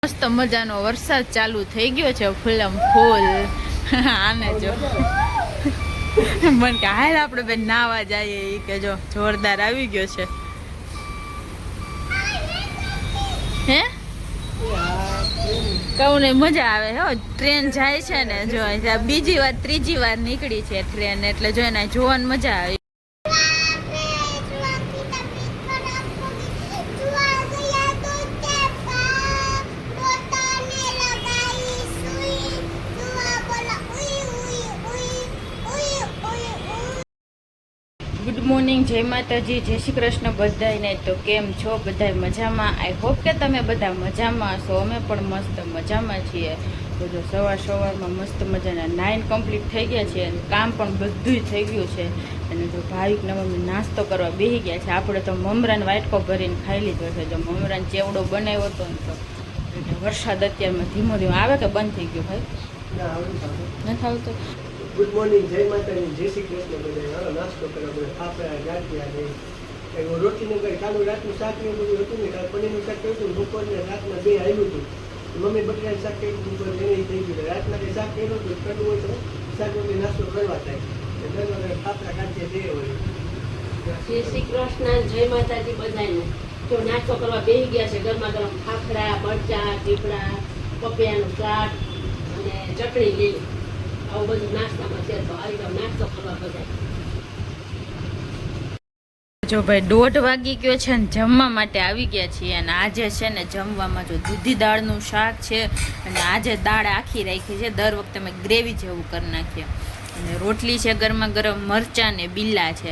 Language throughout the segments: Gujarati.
મસ્ત મજાનો વરસાદ ચાલુ થઈ ગયો છે ફૂલમ ફૂલ આને જો મન કે હાલ આપણે બેન નાવા જઈએ એ કે જો જોરદાર આવી ગયો છે હે કહું ને મજા આવે હો ટ્રેન જાય છે ને જો બીજી વાર ત્રીજી વાર નીકળી છે ટ્રેન એટલે જો એને જોવાની મજા આવે ગુડ મોર્નિંગ, જય માતાજી, જય શ્રી કૃષ્ણ બધાને। તો કેમ છો બધા? મજામાં? આઈ હોપ કે તમે બધા મજામાં હશો। અમે પણ મસ્ત મજામાં છીએ। તો જો સવારમાં મસ્ત મજાના 9 કમ્પ્લીટ થઈ ગયા છે અને કામ પણ બધું થઈ ગયું છે અને જો ભાવિકના મમ્મી નાસ્તો કરવા બેસી ગયા છે। આપણે તો મમરાને વાટકો ભરીને ખાઈ લીધો છે। જો મમરાને ચેવડો બનાવ્યો હતો ને તો વરસાદ અત્યારમાં ધીમો ધીમો આવે કે બંધ થઈ ગયો ભાઈ? નથી આવતો। ગુડ મોર્નિંગ, જય માતાજી, જય શ્રી કૃષ્ણ બધા। હાલો નાસ્તો કરવા બધા ફાફડા ગાંઠિયા ને એવું રોટીનું કંઈ કાલુ રાતનું શાક ને બધું હતું ને કાલ પનીરનું શાક કર્યું હતું બપોરને રાતના બે આવ્યું હતું મમ્મી બટાકાનું શાક કર્યું હતું બપોર એને થઈ ગયું રાતના કંઈ શાક કર્યું હતું કડવું હોય તો શાક રોટલી નાસ્તો કરવા થાય એટલે ફાફડા ગાંઠિયા દે હોય। જય શ્રી કૃષ્ણ, જય માતાજી બધાને। જો નાસ્તો કરવા બેસી ગયા છે ગરમા ગરમ ફાફડા મરચા ટીપડા પપૈયાનું શાક અને ચટણી લીલી આવું બધું નાસ્તામાં છે તો આવી જાવ નાસ્તો કરવા બધા। જો ભાઈ 1:30 વાગી ગયો છે ને જમવા માટે આવી ગયા છીએ અને આજે છે ને જમવામાં જો દૂધી દાળનું શાક છે અને આજે દાળ આખી રાખી છે। દર વખતે અમે ગ્રેવી જેવું કરી નાખીએ અને રોટલી છે ગરમા ગરમ મરચાં ને બિલ્લા છે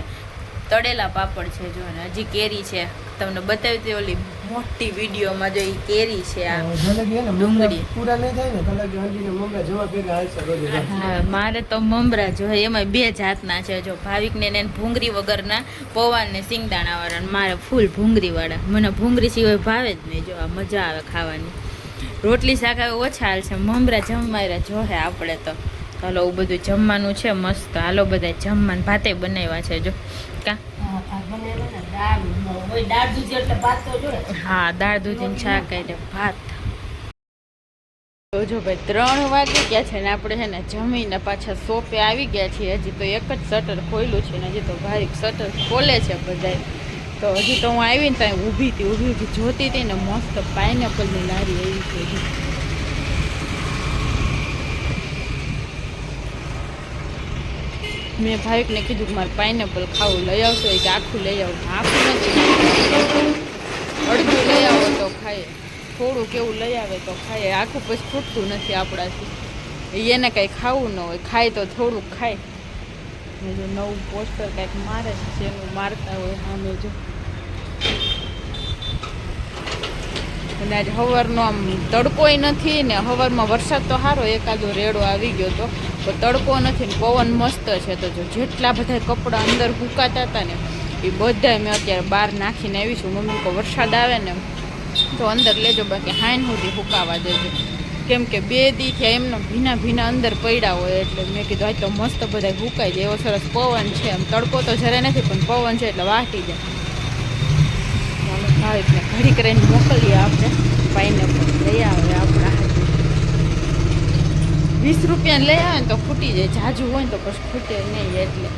તળેલા પાપડ છે જો ને હજી કેરી છે તમને બતાવી હતી ઓલી મોટી વિડીયોમાં જો એ કેરી છે આ ડુંગળી પૂરા નહીં થાય ને કલાક હાંડીને મમરા જવા ભેગા હાલશે રોજ। હા મારે તો મમરા જોઈએ એમાં 2 જાતના છે જો ભાવિકને ને ભૂંગળી વગરના પૌવા ને સિંગદાણા વાળા મારે ફૂલ ભૂંગળી વાળા મને ભૂંગળી સિવાય ભાવે જ નહીં જો આ મજા આવે ખાવાની। રોટલી શાક આવે ઓછા હાલશે મમરા જમવાય જોહે આપણે તો હાલો એવું બધું જમવાનું છે મસ્ત હાલો બધા જમવાનું ભાતે બનાવ્યા છે જો કા હા દાળ દૂધી શાક એટલે ભાત। તો જો ભાઈ 3 વાગી ગયા છે ને આપણે છે ને જમીને પાછા શોપે આવી ગયા છીએ। હજી તો એક જ શટર ખોલ્યું છે ને હજી તો ભાઈ શટર ખોલે છે બધાય તો હજી તો હું આવીને ત્યાં ઊભી જોતી હતી ને મસ્ત પાઇનેપલની લારી એવી છે। મેં ભાવિકને કીધું કે મારે પાઇનેપલ ખાવું લઈ આવશો કે આખું લઈ આવું આખું નથી અડધું લઈ આવો તો ખાઈએ થોડું કેવું લઈ આવે તો ખાઈએ આખું પછી ખૂટતું નથી આપણાથી એને કંઈ ખાવું ન હોય ખાય તો થોડુંક ખાય જો નવું પોસ્ટર કંઈક મારે છે જેનું મારતા હોય સામે જો અને આજે સવારનો આમ તડકોય નથી ને સવારમાં વરસાદ તો સારો એકાદો રેડો આવી ગયો તો તડકો નથી ને પવન મસ્ત છે તો જો જેટલા બધા કપડાં અંદર સુકાતા હતા ને એ બધા મેં અત્યારે બહાર નાખીને આવી છું। મમ્મી કહો વરસાદ આવે ને તો અંદર લેજો બાકી હાઈન સુધી સુકાવા દેજો કેમ કે 2 દીથી એમનો ભીના અંદર પડ્યા હોય એટલે મેં કીધું આજ તો મસ્ત બધા સુકાઈ જાય એવો સરસ પવન છે એમ તડકો તો જરાય નથી પણ પવન છે એટલે વાટી જાય ભાવિકને ઘડી કરીને મોકલીએ આપણે પાઇનેપલ લઈ આવે આપણા હાથે 20 રૂપિયાને લઈ આવે ને તો ખૂટી જાય જાજુ હોય ને તો પછી ખૂટે નહીં એટલે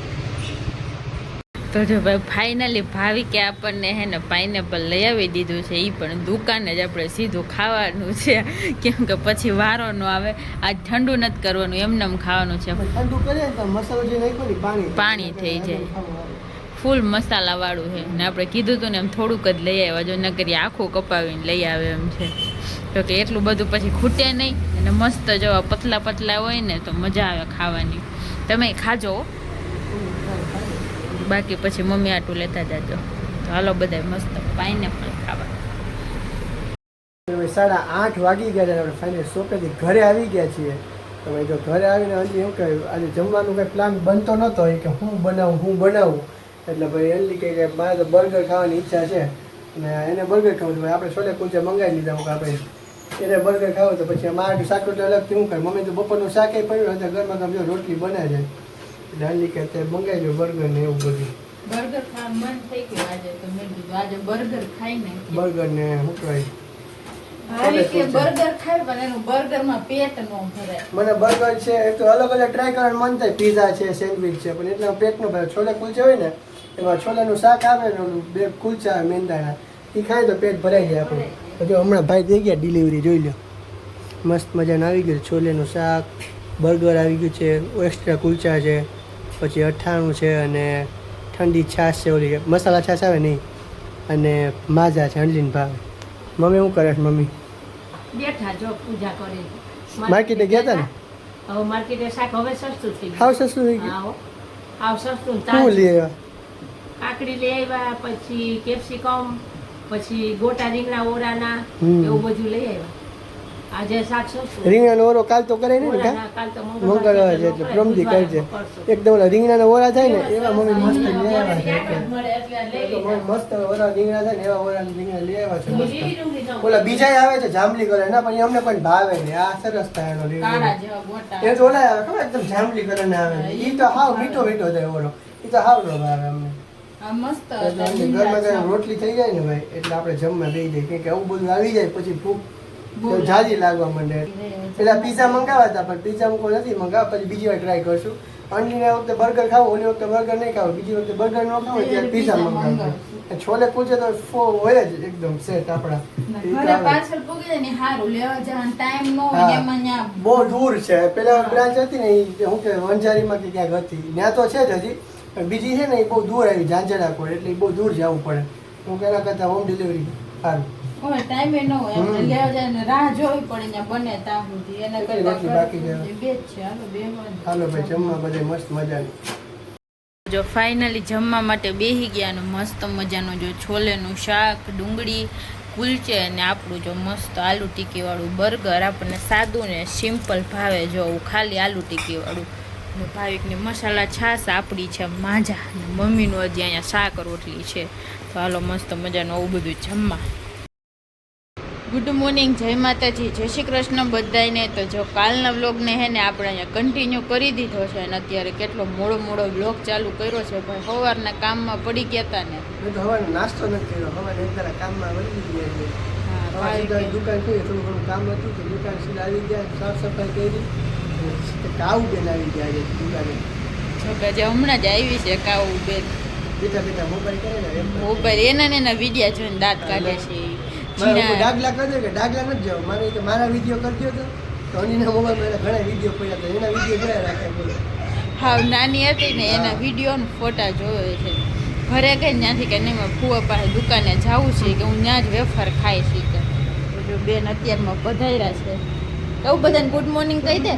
તો જો ભાઈ ફાઇનલી ભાવિકે આપણને હે ને પાઇનેપલ લઈ આવી દીધું છે એ પણ દુકાને જ આપણે સીધું ખાવાનું છે કેમ કે પછી વારો ન આવે આજ ઠંડુ નથી કરવાનું એમને ખાવાનું છે ઠંડુ કરીએ તો મસાલો જે નાખ્યો ને પાણી થઈ જાય ફૂલ મસાલાવાળું છે ને આપણે કીધું હતું ને એમ થોડુંક જ લઈ આવ્યા જો ન કરીએ આખું કપાવીને લઈ આવે એમ છે તો કે એટલું બધું પછી ખૂટે નહીં અને મસ્ત જો પતલા હોય ને તો મજા આવે ખાવાની। તમે ખાજો બાકી પછી મમ્મી આટલું લેતા જાજો તો હાલો બધા મસ્ત પાઇનેપલ ખાવા। 8:30 વાગી ગયા છે આપણે ફાઇનલ શોપેથી ઘરે આવી ગયા છીએ તો ભાઈ જો ઘરે આવીને હજી એવું કહે આજે જમવાનું કંઈ પ્લાન બનતો નહોતો કે હું બનાવું એટલે ભાઈ એલી કે મારે તો બર્ગર ખાવાની ઈચ્છા છે અને એને બર્ગર ખાવું ભાઈ આપણે છોલે કુલચા મંગાવી લીધા કે આપણે એને બર્ગર ખાવું તો પછી મારે શાક રોટલી અલગથી શું કરે મમ્મી તો બપોરનું શાક પડ્યું હતા ઘરમાં તમે જો રોટલી બનાવે છે એટલે અલી કે તે મંગાવી લો બર્ગર ને એવું બધું બર્ગર ખાવાનું મન થઈ ગયું આજે તો મેં કીધું આજે બર્ગર ખાઈને બર્ગર ને શું કહેવાય ભાઈ કે બર્ગર ખાય પણ એનું બર્ગરમાં પેટ ન ભરાય. મને બર્ગર છે એક તો અલગ અલગ ટ્રાય કરવાનું મન થાય, પીઝા છે, સેન્ડવિચ છે, પણ એટલા પેટ નો ભાવે. છોલે કુલચા હોય ને એમાં છોલાનું શાક આવે ને ઓલું બે કુલચા મેંદાના એ ખાય તો પેટ ભરાઈ જાય આપણું. તો જો હમણાં ભાઈ દઈ ગયા ડિલિવરી, જોઈ લો મસ્ત મજાનું આવી ગયું. છોલેનું શાક, બર્ગર આવી ગયું છે, એક્સ્ટ્રા કુલચા છે, પછી અઠાણું છે અને ઠંડી છાશ છે, ઓલી મસાલા છાશ આવે નહીં, અને માઝા છે અંડલીન ભાવે. મમ્મી શું કરે છે? મમ્મી બેઠા જો પૂજા કરે. માર્કેટે ગયા હતા ને? હવે માર્કેટે શાક હવે સસ્તું થઈ હાવ સસ્તું થઈ ગયું. ગયું. હાવ સસ્તું ને શું તાજું. લઈ આવ્યા? કાકડી લઈ આવ્યા, પછી કેપ્સિકમ, પછી ગોટા રીંગણા ઓરાના, હમ. એવું બધું લઈ આવ્યા. આજે શાક સસ્તું. રીંગણાનો ઓરો કાલ તો કરે નહીં ને કા? ઓરાના કાલ તો મંગળવાર છે એટલે પ્રમદી કરજે. એકદમ ઓલા રીંગણાના ઓરા થાય ને એવા મમ્મી મસ્ત લઈ આવ્યા છે. મસ્ત ઓરા રીંગણા થાય ને એવા ઓરા રીંગણા લઈ આવ્યા છે મસ્ત. ઓલા બીજા આવે છે જાંબલી કલર ના, પણ એ અમને કોઈ ભાવે નહીં. આ સરસ થાય એનો કાળા રીંગણા. જેવા ગોટા. એ તો ઓલા આવે ખબર એકદમ જાંબલી કલર ના આવે. એ તો હાવ મીઠો મીઠો થાય ઓરો. એ તો હાવ નો ભાવે અમને. આ મસ્ત એટલે હતા. અમને ઘરમાં કઈ રોટલી થઈ જાય ને ભાઈ એટલે આપણે જમવા દઈ દઈએ, કેમ કે આવું બધું આવી જાય પછી ભૂખ જાજી લાગવા માંડે. પેલા પીઝા મંગાવ્યા હતા પણ પીઝા મૂકો નથી મંગાવ્યા, પછી બીજી વાર ટ્રાય કરશું. અંડલીને વખતે બર્ગર ખાવું, ઓલી વખતે બર્ગર નહીં ખાવું, બીજી વખતે બર્ગર ન ખાવું ત્યારે પીઝા મંગાવશું. છોલે કુલચે તો હોય જ એકદમ સેટ આપણા. ઘરે પાછળ પૂગી જાય ને હારું લેવા જવાનો ટાઈમ ન હોય હા. એમાં ન્યા બહુ દૂર છે. પેલા બ્રાન્ચ હતી ને એ શું કે વંજારીમાં કે ક્યાંક હતી, ત્યાં તો છે જ હજી, પણ બીજી છે ને એ બહુ દૂર આવી ઝાંઝરા કોડ, એટલે એ બહુ દૂર જવું પડે. હું એના કરતાં હોમ ડિલિવરી સારું. હોય ટાઈમે ન હોય એમ લેવા જાય ને રાહ જોવી પડે ત્યાં બને ત્યાં સુધી. એના કેટલી કરતા રોટલી બાકી છે? બે જ છે. હાલો બેહવાનું. હાલો ભાઈ જમવા બધે મસ્ત મજાની. જો ફાઇનલી જમવા માટે બેસી ગયા ને મસ્ત મજાનું જો છોલેનું શાક, ડુંગળી, કુલચે અને આપણું જો મસ્ત આલુ ટીકી વાળું બર્ગર. આપણને સાદું ને સિમ્પલ ભાવે, જો ખાલી આલુ ટીકી વાળું. અને ભાવિકની મસાલા છાશ, આપણી છે માજા, અને મમ્મીનું હજી અહીંયા શાક રોટલી છે. તો હાલો મસ્ત મજાનું આવું બધું જમવા. ગુડ મોર્નિંગ, જય માતાજી, જય શ્રી કૃષ્ણ બધાને. તો જો કાલના વ્લોગને હે ને આપણે અહીંયા કન્ટિન્યુ કરી દીધો છે અને અત્યારે કેટલો મોડો મોડો વ્લોગ ચાલુ કર્યો છે ભાઈ. સવારના કામમાં પડી ગયા હતા ને. મેં તો હવાનો નાસ્તો નથી કર્યો, હવાને એક તારા કામમાં વળી ગયા છે. હા, હવારે સીધા દુકાન ખોલી, થોડું ઘણું કામ હતું તો દુકાન સીધા આવી ગયા, સાફ સફાઈ કરી. કાઉ બેન આવી ગયા છે દુકાને. જો કે જે હમણાં જ આવી છે કાઉ બેન. બેઠા બેઠા મોબાઈલ કરે ને એમ. મોબાઈલ એના ને એના વિડિયા જોઈને દાંત કાઢે છે. મારે જીણા- ડાગલા કરી દે કે ડાગલા નથી જવું મારે કે મારા વિડીયો કરતી હતો તો અનીના મોબાઈલમાં એના ઘણા વિડીયો પડ્યા હતા, એના વિડીયો જોયા રાખે બોલો. હાવ નાની હતી ને એના હા. વિડીયો ને ફોટા જોવે છે. ઘરે ગઈ ત્યાંથી કે નહીં મારે ફુવા પાસે દુકાને જવું છે કે હું ત્યાં જ વેફર ખાઈ છે કે. તો જો બેન અત્યારમાં પધાર્યા છે. એવું બધાને ગુડ મોર્નિંગ કહી દે.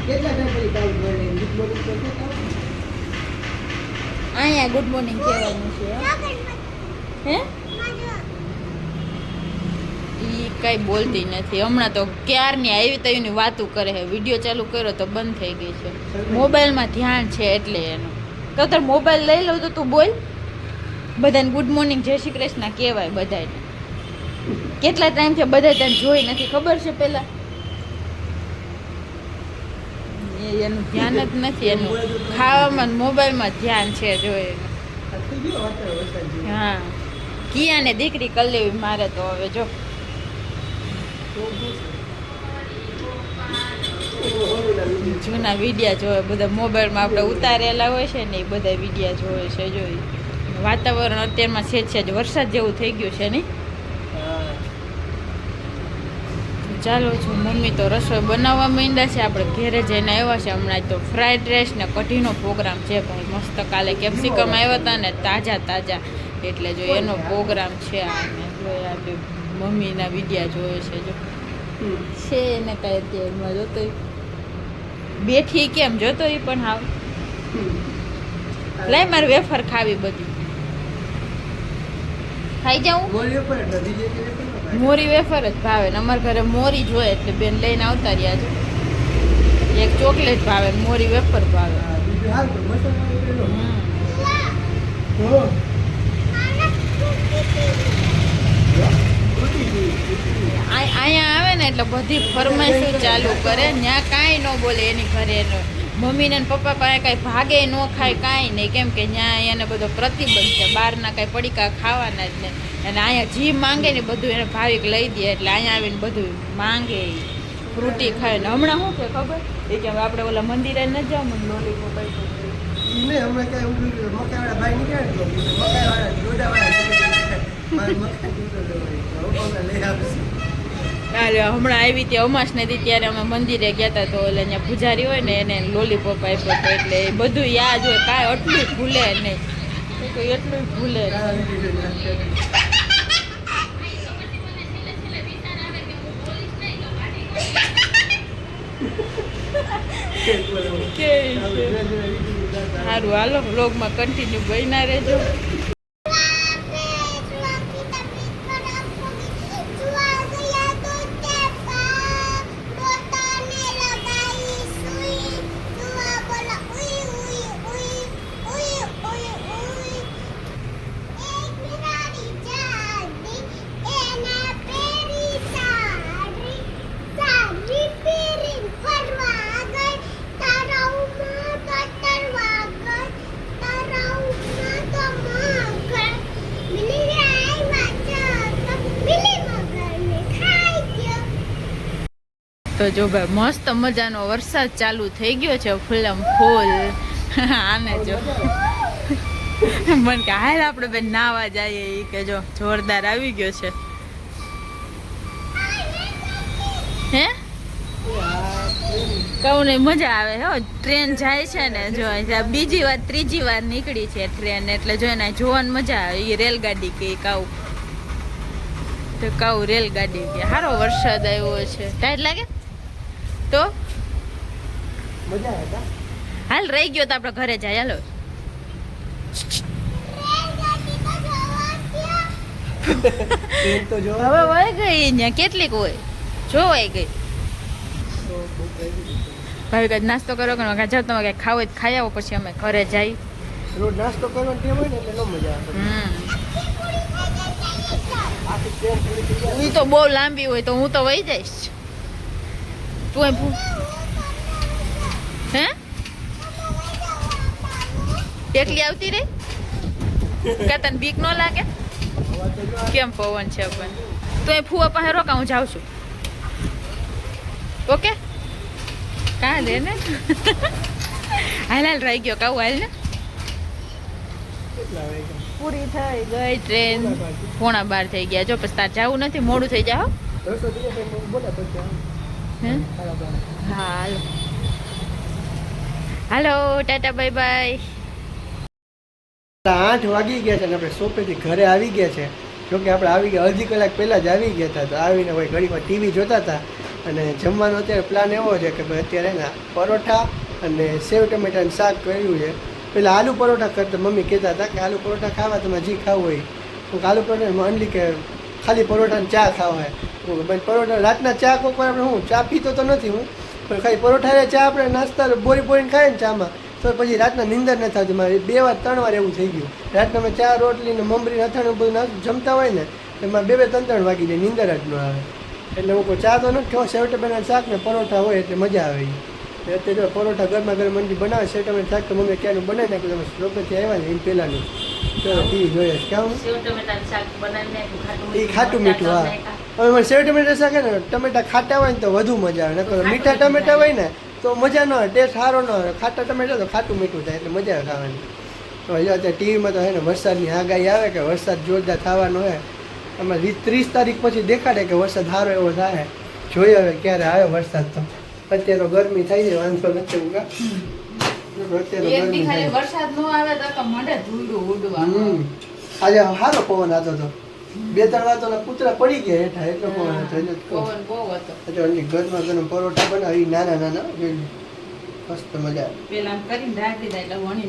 કેટલા ટાઈમ પછી કામ કરે ગીત બોલું તો કેટલા? અહીંયા ગુડ મોર્નિંગ કહેવાનું છે. હે ઈ કઈ બોલતી નથી હમણાં. તો ક્યારની આવી તો એની વાતું કરે છે. વિડીયો ચાલુ કર્યો તો બંધ થઈ ગઈ છે. મોબાઈલમાં ધ્યાન છે એટલે એનું. તો તાર મોબાઈલ લઈ લઉં તો તું બોલ. બધાને ગુડ મોર્નિંગ, જય શ્રી કૃષ્ણ કહેવાય બધાને. કેટલા ટાઈમથી બધા તને જોઈ નથી ખબર છે પેલા. એનું ધ્યાન જ નથી, એનું ખાવામાં ને મોબાઈલમાં ધ્યાન છે જો એનું. આ થઈ ગયો વાતાવરણ વરસાદ જેવું. હા, કિયાને દીકરી કરી લેવી મારે તો હવે જો. જૂના વિડીયા જોવે બધા મોબાઈલમાં આપણે ઉતારેલા હોય છે ને એ બધા વિડીયા જોવે છે. જોઈ વાતાવરણ અત્યારમાં સેજ વરસાદ જેવું થઈ ગયું છે નહીં. હા. ચાલો છો, મમ્મી તો રસોઈ બનાવવા માંડ્યા છે. આપણે ઘેરે જઈને આવ્યા છે હમણાં તો. ફ્રાઈડ રાઈસ ને કઢીનો પ્રોગ્રામ છે ભાઈ મસ્ત. કાલે કેપ્સિકમ આવ્યા હતા ને તાજા તાજા, એટલે જો એનો પ્રોગ્રામ છે. આને જો આ બે મમ્મીના વિડીયા જોવે છે જો. છે એને કાંઈ અત્યારમાં જોતો બેઠી કેમ જોતો એ પણ હાવ. લાય મારે વેફર ખાવી બધી. ખાઈ જાઉં. બોલ્યો પણ એટલે બીજે કે પણ ન ભાવે. મોરી વેફર જ ભાવે ને અમારા ઘરે મોરી જોઈએ એટલે બેન લઈને આવતા રહ્યા છે. એક ચોકલેટ ભાવે ને મોરી વેફર ભાવે. હા, બીજું હાલ તો મસાલો ઉતરેલો. હમ. હો. તૂટી ગઈ. અહીંયા આવે ને એટલે બધી ફરમાઈશો ચાલુ કરે. ત્યાં કાંઈ ન બોલે એની ઘરે એનો મમ્મીને ને પપ્પા પાસે કાંઈ ભાગે ન ખાય કાંઈ નહીં, કેમ કે ત્યાં એને બધો પ્રતિબંધ છે, બહારના કાંઈ પડીકા ખાવાના જ નહીં. અને અહીંયા જી માંગે ને બધું એને ભાવિક લઈ દે, એટલે અહીંયા આવીને બધું માંગે, ફ્રૂટી ખાય. ને હમણાં શું છે ખબર એ કે આપણે ઓલા મંદિરે ન જાવ મને લોલીપોપ આપ્યો. નહીં હમણાં કાંઈ ઊંધું મકાઈવાળા ભાઈ નીકળે તો મકાઈવાળા દોડાવાળા લઈ આવશે. હમણાં આવી હતી અમાસ ને હતી ત્યારે અમે મંદિરે ગયા હતા, તો એટલે અહીંયા પૂજારી હોય ને એને લોલીપોપ આપ્યો હતો. એટલે એ બધું યાદ હોય, કાંઈ એટલું ભૂલે નહીં, એટલું ભૂલે. સારું હાલો વ્લોગમાં કન્ટિન્યુ બન્યા રહેજો. તો જો ભાઈ મસ્ત મજાનો વરસાદ ચાલુ થઈ ગયો છે, ફૂલમ ફૂલ. આને જો મને કે હાલ આપણે બેન નાવા જઈએ, એ કે જો જોરદાર આવી ગયો છે. હે કહું નહીં મજા આવે હો. ટ્રેન જાય છે ને, જો બીજી વાર ત્રીજી વાર નીકળી છે ટ્રેન, એટલે જો એને જોવાની મજા આવે. એ રેલગાડી કે કાઉ તો કાઉ રેલગાડી કે. સારો વરસાદ આવ્યો છે, ટાઈટ લાગે તો મજા આવે. હાલ રહી ગયો તો આપણે ઘરે જાય. હાલો તો જો હવે વહી ગઈ અહીંયા કેટલીક હોય જોવાઈ ગઈ. ભાઈ કઈ નાસ્તો કરો કે જાવ તમે કઈ ખાવ હોય ખાઈ આવો, પછી અમે ઘરે જઈ. રોજ નાસ્તો કરવાનો ટેવ હોય ને એટલે ન મજા આવે. એ તો બહુ લાંબી હોય તો હું તો વહી જઈશ. તું હે એકલી આવતી રહી કે તને બીક ન લાગે? કેમ પવન છે પણ તું એ ફુવા પાસે રોકા, હું જાઉં છું. ઓકે કાં લે ને હાલ હાલ રહી ગયો કાવું હાલ ને. પૂરી થઈ ગઈ ટ્રેન, 11:15 થઈ ગયા. જો પછી તાર જવું નથી, મોડું થઈ જાય. હાલો હાલો ટાટા બાય બાય. 8 વાગી ગયા છે ને આપણે શોપેથી ઘરે આવી ગયા છે. જોકે આપણે આવી ગયા અડધી કલાક પહેલાં જ આવી ગયા હતા. તો આવીને ભાઈ ઘડીમાં ટીવી જોતા હતા. અને જમવાનો અત્યારે પ્લાન એવો છે કે ભાઈ અત્યારે એના પરોઠા અને સેવ ટમેટાનું શાક કર્યું છે. પેલા આલુ પરોઠા કરતા મમ્મી કહેતા હતા કે આલુ પરોઠા ખાવા તમે જે ખાવું હોય. હું આલુ પરોઠા અનલી કે ખાલી પરોઠાને ચા ખાવા હોય. ભાઈ પરોઠા રાતના ચા કોક વાર આપણે હું ચા પીતો તો નથી હું, પણ ખાલી પરોઠા ચા આપણે નાસ્તા બોરીને ખાઈએ ને ચામાં તો પછી રાતના નીંદર ન થતી. મારે 2 વાર 3 વાર એવું થઈ ગયું. રાતના મેં ચા રોટલી ને મમરી અથાણું બધું જમતા હોય ને એમાં 2-2 3-3 વાગી જાય, નીંદર જ ન આવે. એટલે હું કોઈ ચા તો નથી ખાવા, સેવ ટમેટાનું શાક ને પરોઠા હોય એટલે મજા આવે. અત્યારે પરોઠા ગરમા ગરમ મંડી બનાવે, સેવ ટમેટાનું શાક તો મમ્મી ક્યાંનું બનાવી નાખ્યું. તમે શોપેથી આવ્યા ને એમ પહેલાંનું ટીવી જોઈએ કેવું એ ખાટું મીઠું. હા હવે મને સેવ ટમેટા શાક ને ટમેટા ખાટા હોય ને તો વધુ મજા આવે. નકર મીઠા ટમેટા હોય ને તો મજા ન આવે, ટેસ્ટ સારો ન આવે. ખાટા ટમેટા તો ખાટું મીઠું થાય એટલે મજા આવે ખાવાની. તો હજુ અત્યારે ટીવીમાં તો હે ને વરસાદની આગાહી આવે કે વરસાદ જોરદાર થવાનો હોય. આમાં 30 તારીખ પછી દેખાડે કે વરસાદ સારો એવો થાય. જોઈએ હવે ક્યારે આવે વરસાદ. તો અત્યારે તો ગરમી થઈ જાય, વાંધો નથી ઉગા. વરસાદ નો આવે તો મને ધૂળું ઉડવા. આજે સારો પવન હતો તો 2-3 વાર તો કૂતરા પડી ગયા હેઠા, એટલો પવન હતો. પવન બહુ હતો. ગરમા ગરમ પરોઠા બનાવી નાના નાના મસ્ત મજા આવે. પેલા કરીને રાખી દે એટલે વણી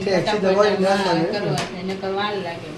કરવા લાગે.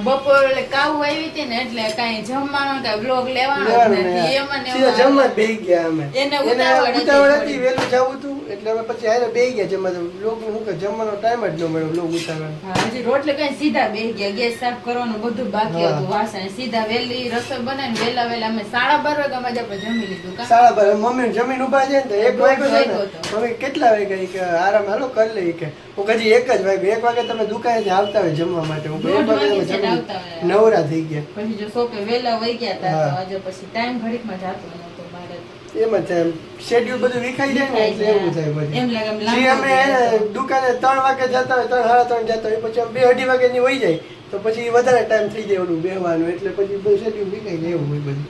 બપોરે કાવું આવી હતી ને એટલે કઈ જમવાનું કઈ વ્લોગ લેવાનો નથી. એમાં જમવા બેસી ગયા અમે. એને ઉતાવળ હતી, વહેલું જવું હતું એટલે અમે પછી હારે બેસી ગયા જમવા. લોક હું કે જમવાનો ટાઈમ જ ન મળ્યો લોક ઉતારવાનો. હા, હજી રોટલે કઈ સીધા બેસી ગયા, ગેસ સાફ કરવાનું બધું બાકી હા. હતું, વાસણ સીધા વહેલી રસોઈ બનાવીને વહેલા અમે 12:30 વાગ્યા માં આપણે જમી લીધું કા. સાડા બાર મમ્મી જમીન ઉભા છે ને તો 1 વાગ્યો છે ને વાગ્યો હતો. મમ્મી કેટલા વાગ્યા ઈ કે આરામ હાલો કરી લઈ કે હું હજી 1 જ વાગ્યો. 1 વાગે તમે દુકાનેથી આવતા હોય જમવા માટે. હું 1 વાગે તમે છે ને જમી આવતા હોય. નવરા થઈ ગયા. પછી જો સોપે વહેલા વહી ગયા હતા હા. તો આજે પછી ટાઈમ ઘડીકમાં જાતો નતો મારે. એમ જ થાય શેડ્યુલ બધું વિખાઈ જાય ને એટલે એવું થાય પછી. એમ લાગે એમ જે લાંબુ અમે થઈ જાય. દુકાને 3 વાગે જતા હોય 3 સાડા 3 જતા હોય પછી અમે 2-2:30 વાગે ની વહી જાય તો પછી વધારે ટાઈમ થઈ જાય ઓલું બેહવાનું એટલે પછી બધું શેડ્યુલ વિખાઈ જાય એવું હોય બધું.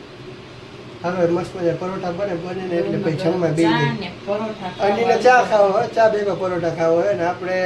હવે મસ્ત મજા પરોઠા બને ને એટલે પછી જમવા બેસી ચા જાય. ને પરોઠા અંડીને ચા ખાવો હોય ચા ભેગા પરોઠા ખાવો હોય ને આપણે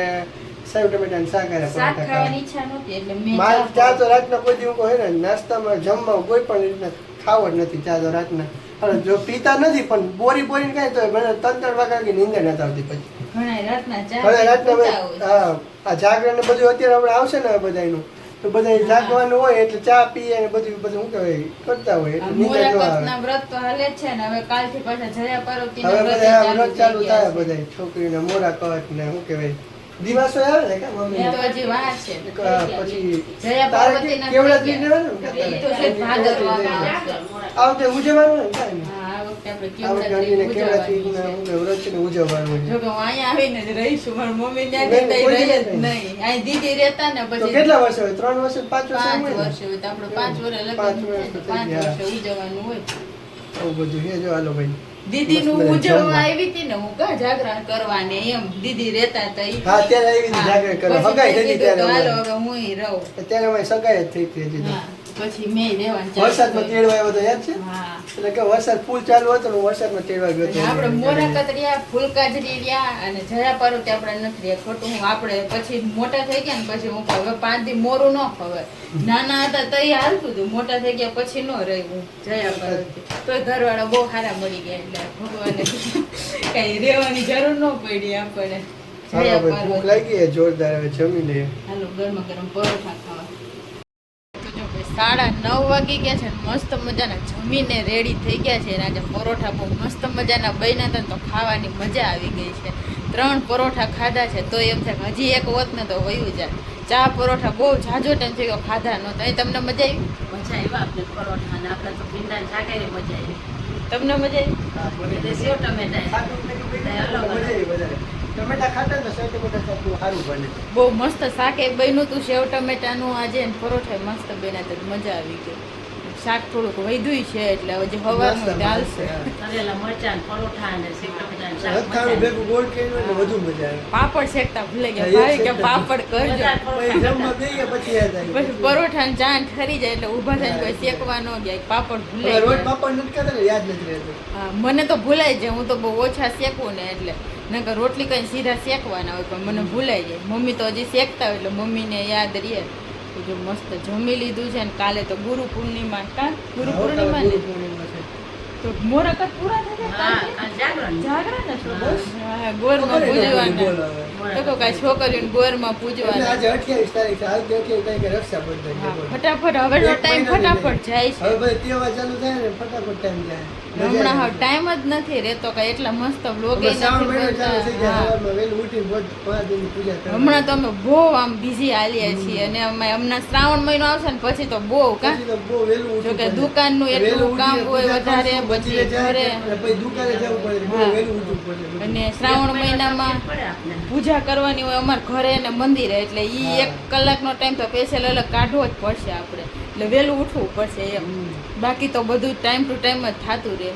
સેવ ટમેટાનું શાક હારે શાક પરોઠા ખાવાની ખાવા. ઈચ્છા નહોતી એટલે મેં મારે ચા તો રાતના કોઈ દિવસ હોય ને નાસ્તામાં જમવા કોઈ પણ રીતના ખાવો જ નથી ચા તો રાતના. અને જો પીતા નથી પણ બોરીને કાંઈ તો મને 3-3 વાગ્યા કે નીંદર નથી આવતી પછી. ઘણા રાતના ચા હવે રાતના પીતા હોય. હા આ જાગરણ ને બધું અત્યારે આપણે આવશે ને બધાયનું તો બધા જાગવાનું હોય એટલે ચા પીએ ને બધું શું કહેવાય કરતા હોય એટલે નીંદર ન આવે. મોરાકતના વ્રત તો હાલે જ છે ને હવે કાલથી પાછા જયા પાર્વતીના હવે વ્રત બધા ચાલુ વ્રત ચાલુ થઈ થાય ગયા છે. બધા છોકરીને મોરા કટ ને શું કહેવાય દિવાસો આવે ને કે મમ્મી એ તો હજી વાર છે. પછી જયા તારે પાર્વતીના કેવડા થઈ દીને ગયા. ને કે એ તો છે ભાદરવામાં આવશે. આ વખતે ઉજવવાનું ને કાંઈ નહીં. હા, આ વખતે આપણે આ વખતે કેવડા અંડીને કેવડા ઉજવવાની છે. વ્રત છે ને ઉજવવાનું જો છે. કે હું અહીંયા આવીને જ રહીશું મારી મમ્મી નહીં, ત્યાં કોઈ રહી જ દિવસ નહીં. નહીં. અહીં દીદી રહેતા ને તો પછી કેટલા વર્ષ હોય 3 વર્ષ 5 5 વર્ષ વર્ષ હોય તો આપણે 5 વર્ષ પાંચ લગ્ન વર્ષ તો થાય થઈ તો 5 ગયા. વર્ષે ઉજવવાનું હોય. આવું બધું છે જો હાલો ભાઈ દીદીનું મસ્ત બધા ઉજવવા જમવા. આવી હતી ને હું કા જાગરણ કરવાની એમ દીદી રહેતા હતા ઈ. હા, ત્યારે આવી હતી હા. જાગરણ કરવા. પછી હગાઈ મેં થઈ કીધું ત્યારે તો હાલો અમારે. હવે હું ઈ રહું. અત્યારે અમે સગાઈ જ થઈ હતી હજી તો. હા, પછી મેં રહેવાનું ચાલુ વરસાદમાં કર્યું. તેડવા આવ્યો તો યાદ છે હા. એટલે કે વરસાદ ફૂલ ચાલુ હતો ને હું વરસાદમાં તેડવા ગયો હતો. આપણે મોરાકત રહ્યા, ફૂલકાજરી રહ્યા અને જયા પાર્વતી આપણે નથી રહ્યા. ખોટું હું આપણે પછી મોટા થઈ ગયા ને પછી હું કહું, હવે 5 દી મોરું ન ખવાય. નાના હતા તો એ હાલતું હતું, મોટા થઈ ગયા પછી ન રહી હું જયા પાર્વતી. તોય ઘરવાળા બહુ સારા મળી ગયા એટલે ભગવાને કઈ રહેવાની જરૂર ન પડી આપણને. હાલો જયા ભાઈ, ભૂખ પાર્વતી. લાગી છે જોરદાર. હવે જમી લઈએ. હાલો ગરમા ગરમ પરોઠા ખાવા. તો જો ભાઈ 9:30 વાગી ગયા છે ને મસ્ત મજાના જમીને રેડી થઈ ગયા છે અને આજે પરોઠા બહુ મસ્ત મજાના બન્યા હતા ને તો ખાવાની મજા આવી ગઈ છે. 3 પરોઠા ખાધા છે તો એમ થાય કે હજી એક હોત ને તો વયું જાય. ચા પરોઠા બહુ ઝાઝો ટાઈમ થઈ ગયો ખાધા નહોતા. અહીં તમને મજા આવી? મજા આવ્યા આપણે પરોઠા ને આપણે તો ભીંડા શાકાહારી મજા આવી. તમને મજા આવી? હા, બોલે. એટલે સેવ ટમેટા ખાટું મીઠું બન્યું એટલે મજા આવી વધારે. ટમેટા ખાતા ને તો સેવ ટમેટા શાકનું સારું બને. બહુ મસ્ત શાકે બન્યું હતું સેવ ટમેટાનું આજે ને પરોઠા મસ્ત બન્યા હતા મજા આવી ગઈ. શાક થોડુંક વધ્યું છે એટલે હવે જે હવારનું ચાલશે. તળેલા મરચાં ને પરોઠા ને સેવ ટમેટા શાક મજા રથાણું આવી. ભેગું ગોળ કર્યું એટલે વધુ મજા આવે. પાપડ શેકતા ભૂલાઈ ગયા. હા, એ ભાઈ કે શેકતા પાપડ કરજો. પછી જમવા બેસીએ પછી યાદ આવી. પછી પરોઠા ને ચાંદ ઠરી જાય એટલે ઊભા થઈને કોઈ શેકવા ન ગયા. પાપડ હવે ભૂલાઈ રોજ ગયા. પાપડ નથી ખાતા ને યાદ નથી રહેતું. હા, મને તો ભૂલાઈ જાય. હું તો બહુ ઓછા શેકું ને એટલે નકર રોટલી કઈ સીધા શેકવાના હોય પણ મને ભૂલાઈ જાય. મમ્મી તો હજી શેકતા હોય એટલે મમ્મીને યાદ રહે. તો જો મસ્ત જમી લીધું છે ને કાલે તો ગુરુ પૂર્ણિમા ગુરુ પૂર્ણિમા ને ગુરુ પૂર્ણિમા છે. તો મોરાકત પૂરા થઈ ગયા હા, કાલથી? કાલ જાગરણ. જાગરણ જ છો? બસ. હા, ગોરમાં ખબર જ નથી બોલ પૂજવાના. હવે. તો કાંઈ છોકરીઓને ગોરમાં એટલે પૂજવાના. આજે 28 તારીખ છે. આજે 28 તારીખે રક્ષાબંધન છે. હા, બોલો. ફટાફટ હવેનો એક ટાઈમ મહિનાની ફટાફટ જાય છે. હવે ભાઈ તહેવાર ચાલુ થાય ને ફટાફટ ટાઈમ જાય. હમણાં હવે ટાઈમ જ નથી રહેતો કઈ એટલા મસ્ત વ્લોગ હવે શ્રાવણ મહિનો ચાલુ થઈ જાય. હા. સવારમાં વહેલું ઉઠીને રોજ 5 દિનની પૂજા કરવાની. હમણાં તો અમે બહુ આમ બિઝી આલીએ છીએ અને અમે હમણાં શ્રાવણ મહિનો આવશે ને પછી તો બહુ કા પછી તો બહુ વહેલું જો ઉઠવું કે પડે. દુકાનનું એટલું વહેલું કામ ઉઠીને હોય પૂજા વધારે, કરશું, પછી મંદિરે જાય ઘરે. અને પછી દુકાને જવું પડે. બહુ હા. વહેલું ઉઠવું પડે. અને શ્રાવણ મહિનામાં પડે આપણે. પૂજા કરવાની હોય અમારે ઘરે ને મંદિરે એટલે ઈ હા. 1 કલાકનો ટાઈમ તો સ્પેશિયલ અલગ કાઢવો જ પડશે આપણે. એટલે વહેલું ઉઠવું પડશે એમ. બાકી તો બધું ટાઈમ ટુ ટાઈમ જ થતું રહે.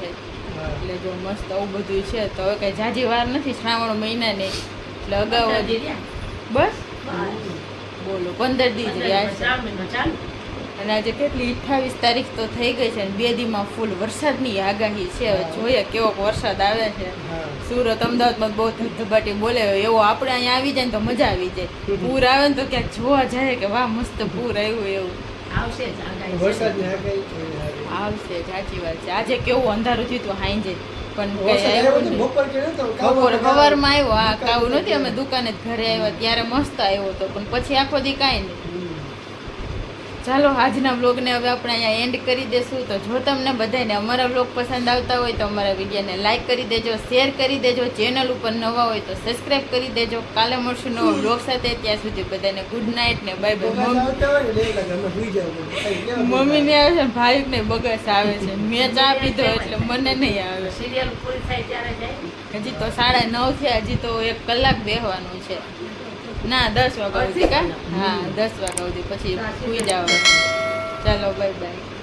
હા. એટલે જો મસ્ત આવું બધું છે તો હવે કઈ જાજી વાર નથી શ્રાવણ મહિનાની એટલે અગાઉ જ અંદાજી રહ્યા. બસ બસ. બોલો 15 દી જ રહ્યા છે. શ્રાવણ મહિનો ચાલુ. અને આજે કેટલી 28 તારીખ તો થઈ ગઈ છે અને 2 દીમાં ફૂલ વરસાદની આગાહી છે. હવે જોઈએ કેવો વરસાદ આવે છે. હા. સુરત અમદાવાદમાં બહુ ધબધબાટી બોલે એવો આપણે અહીંયા આવી જાય ને તો મજા આવી જાય. પૂર આવે ને તો ક્યાંક જોવા જાય કે વાહ મસ્ત પૂર આવ્યું એવું આવશે જ આગાહી છે. વરસાદની આગાહી છે. આવશે. સાચી વાત છે. આજે કેવું અંધારું થયું હતું હાંજે પણ કઈ વરસાદ આવ્યો આવ્યું તો નહીં. બપોર કેવો તો? કાવો બપોરે કાવો. સવારમાં આવ્યો. હા, દુકાને કાવું નથી. નથી અમે દુકાને જ ઘરે આવ્યા ત્યારે મસ્ત આવ્યો હતો પણ પછી આખો દી કાંઈ નહીં. ચાલો આજના વ્લોગને હવે આપણે અહીંયા એન્ડ કરી દેશું. તો જો તમને બધાને અમારા વ્લોગ પસંદ આવતા હોય તો અમારા વિડીયોને લાઇક કરી દેજો, શેર કરી દેજો, ચેનલ ઉપર નવા હોય તો સબસ્ક્રાઈબ કરી દેજો. કાલે મળશું નવો વ્લોગ સાથે. ત્યાં સુધી બધાને ગુડ નાઇટ ને બાય બાય. આવતા હોય ને એટલે અમે સુઈ જાવ. મમ્મીને આવે છે, ભાઈને બગસ આવે છે. મેં ચા પીધો એટલે મને નહીં આવે. સિરિયલ પૂરી થાય ત્યારે જાય. હજી તો 9:30 થયા, હજી તો 1 કલાક બેહવાનું છે. ના 10 વાગ્યા સુધી કા? હા 10 વાગ્યા સુધી પછી સુઈ જવાનું. ચાલો બાય બાય.